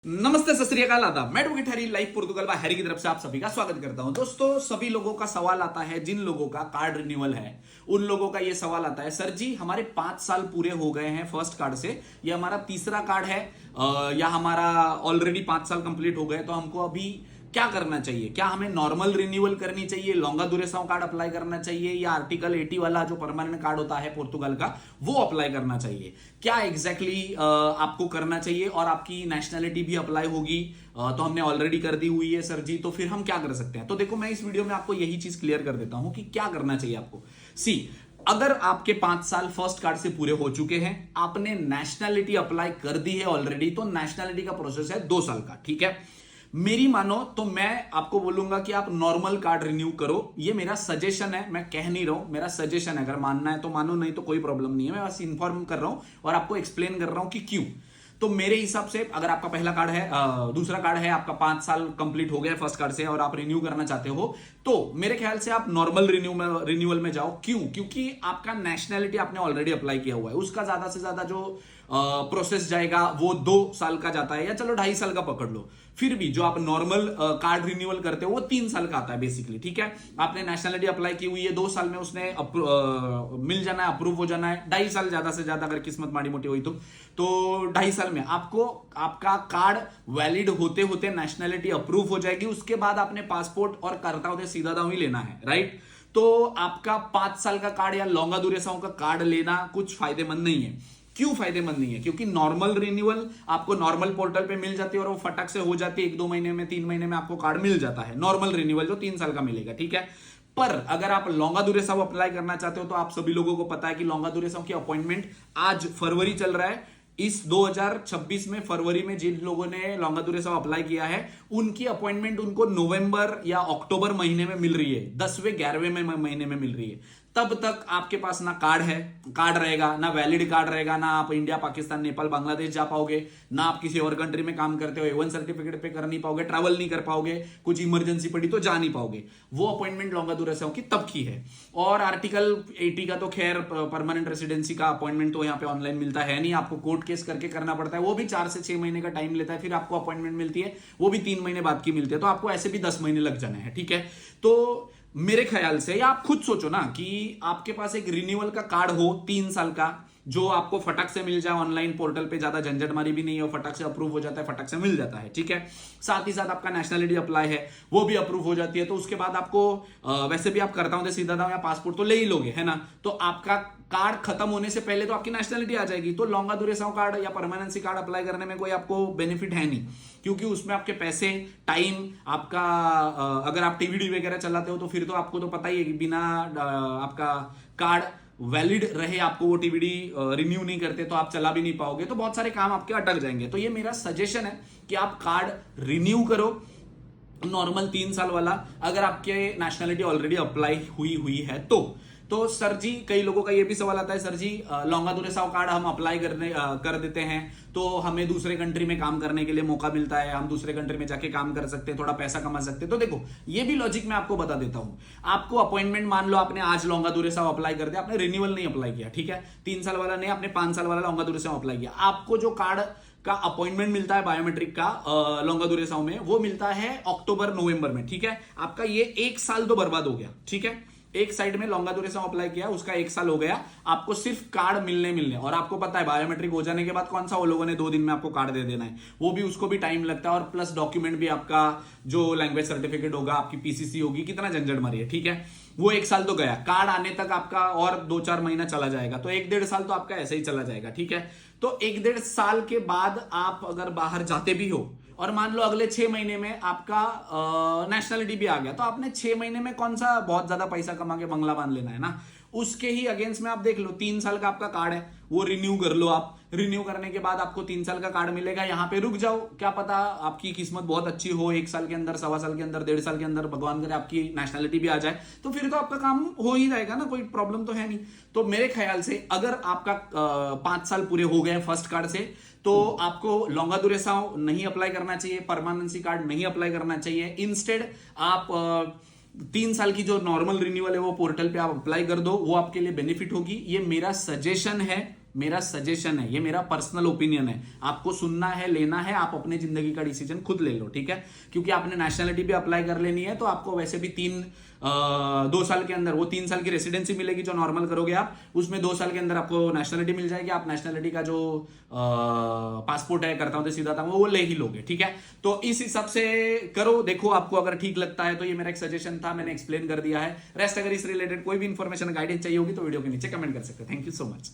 नमस्ते, सत श्री अकाल, आदाब। मैं एडवोकेट हरी, लाइव पोर्तुगल बाय हैरी की तरफ से आप सभी का स्वागत करता हूं। दोस्तों, सभी लोगों का सवाल आता है, जिन लोगों का कार्ड रिन्यूअल है उन लोगों का ये सवाल आता है, सर जी हमारे 5 साल पूरे हो गए हैं फर्स्ट कार्ड से, ये हमारा तीसरा कार्ड है या हमारा ऑलरेडी 5 साल कंप्लीट हो गए, तो हमको अभी क्या करना चाहिए? क्या हमें नॉर्मल रिन्यूअल करनी चाहिए, लॉन्गा ड्यूरेशन कार्ड अप्लाई करना चाहिए, या आर्टिकल 80 वाला जो परमानेंट कार्ड होता है पोर्तुगल का वो अप्लाई करना चाहिए? क्या एग्जैक्टली आपको करना चाहिए? और आपकी नेशनैलिटी भी अप्लाई होगी तो हमने ऑलरेडी कर दी हुई है सर जी, तो फिर हम क्या कर सकते हैं? तो देखो, मैं इस वीडियो में आपको यही चीज क्लियर कर देता हूं कि क्या करना चाहिए आपको। सी, अगर आपके 5 साल फर्स्ट कार्ड से पूरे हो चुके हैं, आपने नेशनैलिटी अप्लाई कर दी है ऑलरेडी, तो नेशनैलिटी का प्रोसेस है 2 साल का। ठीक है, मेरी मानो तो मैं आपको बोलूंगा कि आप नॉर्मल कार्ड रिन्यू करो। ये मेरा सजेशन है, मैं कह नहीं रहा हूं, मेरा सजेशन है। अगर मानना है तो मानो, नहीं तो कोई प्रॉब्लम नहीं है। मैं बस इन्फॉर्म कर रहा हूं और आपको एक्सप्लेन कर रहा हूं कि क्यों। तो मेरे हिसाब से अगर आपका पहला कार्ड है, दूसरा कार्ड है, आपका 5 साल कंप्लीट हो गया फर्स्ट कार्ड से और आप रिन्यू करना चाहते हो, तो मेरे ख्याल से आप नॉर्मल रिन्यूअल में जाओ। क्यों? क्योंकि आपका नेशनैलिटी आपने ऑलरेडी अप्लाई किया हुआ है, उसका ज्यादा से ज्यादा जो प्रोसेस जाएगा वो 2 साल का जाता है, या चलो 2.5 साल का पकड़ लो। फिर भी जो आप नॉर्मल कार्ड रिन्यूअल करते हो वो 3 साल का आता है बेसिकली। ठीक है, आपने नेशनैलिटी अप्लाई की हुई है, 2 साल में उसने मिल जाना है, अप्रूव हो जाना है। 2.5 साल ज्यादा से ज्यादा, अगर किस्मत माड़ी मोटी हुई तो 2.5 साल में आपको आपका कार्ड वैलिड होते होते नेशनैलिटी अप्रूव हो जाएगी। उसके बाद आपने पासपोर्ट और करता होते सीधा दाव ही लेना है, राइट? तो आपका 5 साल का कार्ड या लॉन्गा ड्यूरेशन का कार्ड लेना कुछ फायदेमंद नहीं है। क्यों फायदेमंद नहीं है? क्योंकि नॉर्मल रिन्यूअल आपको नॉर्मल पोर्टल पे मिल जाती है और वो फटक से हो जाती है, 1-2 महीने में, 3 महीने में आपको कार्ड मिल जाता है, नॉर्मल रिन्यूअल जो 3 साल का मिलेगा। ठीक है, पर अगर आप लॉन्गा ड्यूरेशन अप्लाई करना चाहते हो तो आप सभी लोगों को पता है कि लॉन्गा ड्यूरेशन की अपॉइंटमेंट आज फरवरी चल रहा है, इस 2026 में फरवरी में जिन लोगों ने लॉन्गा ड्यूरेशन अप्लाई किया है उनकी अपॉइंटमेंट उनको नवंबर या अक्टूबर महीने में मिल रही है, 10वें 11वें महीने में मिल रही है। तब तक आपके पास ना कार्ड है, कार्ड रहेगा ना, वैलिड कार्ड रहेगा ना, आप इंडिया, पाकिस्तान, नेपाल, बांग्लादेश जा पाओगे, ना आप किसी और कंट्री में काम करते हो, A1 सर्टिफिकेट पे कर नहीं पाओगे, ट्रैवल नहीं कर पाओगे, कुछ इमरजेंसी पड़ी तो जा नहीं पाओगे। वो अपॉइंटमेंट लॉन्गा ड्यूरेशन की तब की है। और आर्टिकल 80 का तो खैर परमानेंट रेसिडेंसी का अपॉइंटमेंट तो यहाँ पे ऑनलाइन मिलता है नहीं, आपको कोर्ट केस करके करना पड़ता है, वो भी 4 से 6 महीने का टाइम लेता है। फिर आपको अपॉइंटमेंट मिलती है, वो भी 3 महीने बाद की मिलती है, तो आपको ऐसे भी 10 महीने लग जाने हैं। ठीक है, तो मेरे ख्याल से, या आप खुद सोचो ना कि आपके पास एक रिन्यूअल का कार्ड हो 3 साल का, जो आपको फटक से मिल जाए ऑनलाइन पोर्टल पे, ज्यादा झंझट मारी भी नहीं है, फटक से अप्रूव हो जाता है, फटक से मिल जाता है। ठीक है, साथ ही साथ आपका नेशनैलिटी अप्लाई है वो भी अप्रूव हो जाती है, तो उसके बाद आपको वैसे भी आप करता हूं सीधा दाव या पासपोर्ट तो ले ही लोगे, है ना? तो आपका कार्ड खत्म होने से पहले तो आपकी नेशनैलिटी आ जाएगी। तो लॉन्गा ड्यूरेशन कार्ड या परमानेंसी कार्ड अप्लाई करने में कोई आपको बेनिफिट है नहीं, क्योंकि उसमें आपके पैसे, टाइम, आपका अगर आप टीवीडी वगैरह चलाते हो तो फिर तो आपको तो पता ही है कि बिना आपका कार्ड वैलिड रहे, आपको वो टीवीडी रिन्यू नहीं करते तो आप चला भी नहीं पाओगे, तो बहुत सारे काम आपके अटक जाएंगे। तो ये मेरा सजेशन है कि आप कार्ड रिन्यू करो, नॉर्मल 3 साल वाला, अगर आपके नेशनैलिटी ऑलरेडी अप्लाई हुई है तो सर जी, कई लोगों का ये भी सवाल आता है, सर जी लॉन्गा ड्यूरेशन कार्ड हम अप्लाई कर देते हैं तो हमें दूसरे कंट्री में काम करने के लिए मौका मिलता है, हम दूसरे कंट्री में जाके काम कर सकते हैं, थोड़ा पैसा कमा सकते हैं। तो देखो, ये भी लॉजिक मैं आपको बता देता हूं। आपको अपॉइंटमेंट, मान लो आपने आज लॉन्गा ड्यूरेशन अप्लाई कर दिया, आपने रिन्यूअल नहीं अप्लाई किया, ठीक है, 3 साल वाला नहीं, आपने 5 साल वाला लॉन्गा ड्यूरेशन अप्लाई किया, आपको जो कार्ड का अपॉइंटमेंट मिलता है बायोमेट्रिक का लॉन्गा ड्यूरेशन में, वो मिलता है अक्टूबर नवंबर में। ठीक है, आपका ये 1 साल तो बर्बाद हो गया। ठीक है, एक साइड में लॉन्गा ड्यूरेशन अप्लाई किया, उसका 1 साल हो गया, आपको सिर्फ कार्ड मिलने और आपको पता है बायोमेट्रिक हो जाने के बाद कौन सा वो लोगों ने 2 दिन में आपको कार्ड दे देना है, वो भी, उसको भी टाइम लगता है, और प्लस डॉक्यूमेंट भी, आपका जो लैंग्वेज सर्टिफिकेट होगा, आपकी पीसीसी होगी, कितना झंझट मारी है। ठीक है, वो 1 साल तो गया, कार्ड आने तक आपका और 2-4 महीना चला जाएगा, तो 1-1.5 साल तो आपका ऐसे ही चला जाएगा। ठीक है, तो 1-1.5 साल के बाद आप अगर बाहर जाते भी हो और मान लो अगले 6 महीने में आपका नेशनैलिटी भी आ गया, तो आपने 6 महीने में कौन सा बहुत ज्यादा पैसा कमा के बंगला बांध लेना है ना? उसके ही अगेंस्ट में आप देख लो, 3 साल का आपका कार्ड है, वो रिन्यू कर लो आप। रिन्यू करने के बाद आपको 3 साल का कार्ड मिलेगा, यहां पे रुक जाओ, क्या पता आपकी किस्मत बहुत अच्छी हो, 1 साल के अंदर, 1.25 साल के अंदर, 1.5 साल के अंदर भगवान करे आपकी नेशनैलिटी भी आ जाए, तो फिर तो आपका काम हो ही जाएगा ना, कोई प्रॉब्लम तो है नहीं। तो मेरे ख्याल से अगर आपका 5 साल पूरे हो गए फर्स्ट कार्ड से, तो आपको लॉन्गा ड्यूरेशन नहीं अप्लाई करना चाहिए, परमानेंसी कार्ड नहीं अप्लाई करना चाहिए। इंस्टेड आप 3 साल की जो नॉर्मल रिन्यूअल है वो पोर्टल पे आप अप्लाई कर दो, वो आपके लिए बेनिफिट होगी। ये मेरा सजेशन है, मेरा सजेशन है, ये मेरा पर्सनल ओपिनियन है। आपको सुनना है, लेना है, आप अपने जिंदगी का डिसीजन खुद ले लो, ठीक है। क्योंकि आपने नेशनलिटी भी अप्लाई कर लेनी है, तो आपको वैसे भी 2 साल के अंदर वो 3 साल की रेसिडेंसी मिलेगी जो नॉर्मल करोगे आप, उसमें 2 साल के अंदर आपको नेशनलिटी मिल जाएगी। आप नेशनलिटी का जो पासपोर्ट है, करता हूं तो सीधा था, वो ले ही लोगे, ठीक है। तो इस हिसाब से करो, देखो आपको अगर ठीक लगता है तो। ये मेरा एक सजेशन था, मैंने एक्सप्लेन कर दिया है। रेस्ट अगर इस रिलेटेड कोई भी इंफॉर्मेशन गाइडेंस चाहिए होगी तो वीडियो के नीचे कमेंट कर सकते हैं। Thank you so much.